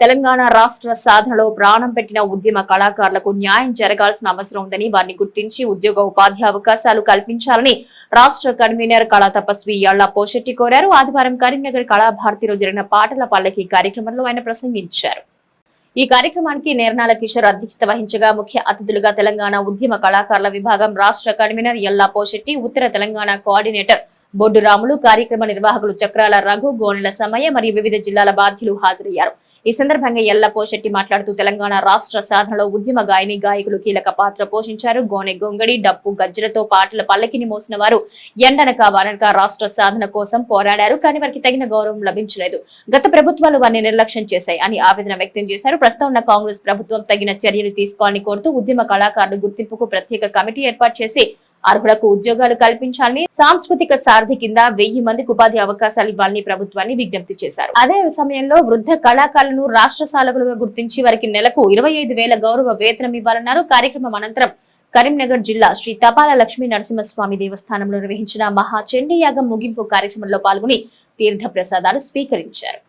తెలంగాణ రాష్ట్ర సాధనలో ప్రాణం పెట్టిన ఉద్యమ కళాకారులకు న్యాయం జరగాల్సిన అవసరం ఉందని వారిని గుర్తించి ఉద్యోగ ఉపాధి అవకాశాలు కల్పించాలని రాష్ట్ర కన్వీనర్ కళా తపస్వి యళ్ల పోషెట్టి కోరారు. ఆదివారం కరీంనగర్ కళాభారతిలో జరిగిన పాటల పల్లకి కార్యక్రమంలో ఆయన ప్రసంగించారు. ఈ కార్యక్రమానికి నేర్నాల కిషోర్ అధ్యక్షత వహించగా ముఖ్య అతిథులుగా తెలంగాణ ఉద్యమ కళాకారుల విభాగం రాష్ట్ర కన్వీనర్ యళ్ల పోషెట్టి, ఉత్తర తెలంగాణ కోఆర్డినేటర్ బొడ్డు రాములు, కార్యక్రమ నిర్వాహకులు చక్రాల రఘు, గోనెల సమయ మరియు వివిధ జిల్లాల బాధ్యులు హాజరయ్యారు. ఈ సందర్భంగా యళ్ల పోషెట్టి మాట్లాడుతూ తెలంగాణ రాష్ట్ర సాధనలో ఉద్యమ గాయని గాయకులు కీలక పాత్ర పోషించారు. గోనె గొంగడి, డప్పు, గజ్జలతో పాటల పల్లకిని మోసిన వారు ఎండనక వాననక రాష్ట్ర సాధన కోసం పోరాడారు. కానీ వారికి తగిన గౌరవం లభించలేదు. గత ప్రభుత్వాలు వారిని నిర్లక్ష్యం చేశాయి అని ఆవేదన వ్యక్తం చేశారు. ప్రస్తుతం ఉన్న కాంగ్రెస్ ప్రభుత్వం తగిన చర్యలు తీసుకోవాలని కోరుతూ ఉద్యమ కళాకారుల గుర్తింపుకు ప్రత్యేక కమిటీ ఏర్పాటు చేసి అర్హులకు ఉద్యోగాలు కల్పించాలని, సాంస్కృతిక సారథి కింద 1000 మందికి ఉపాధి అవకాశాలు ఇవ్వాలని ప్రభుత్వాన్ని విజ్ఞప్తి చేశారు. అదే సమయంలో వృద్ధ కళాకారులను రాష్ట్ర సాధకులుగా గుర్తించి వారికి నెలకు 25,000 గౌరవ వేతనం ఇవ్వాలన్నారు. కార్యక్రమం అనంతరం కరీంనగర్ జిల్లా శ్రీ తపాల లక్ష్మీ నరసింహస్వామి దేవస్థానంలో నిర్వహించిన మహా చండీ యాగం ముగింపు కార్యక్రమంలో పాల్గొని తీర్థ ప్రసాదాలు స్వీకరించారు.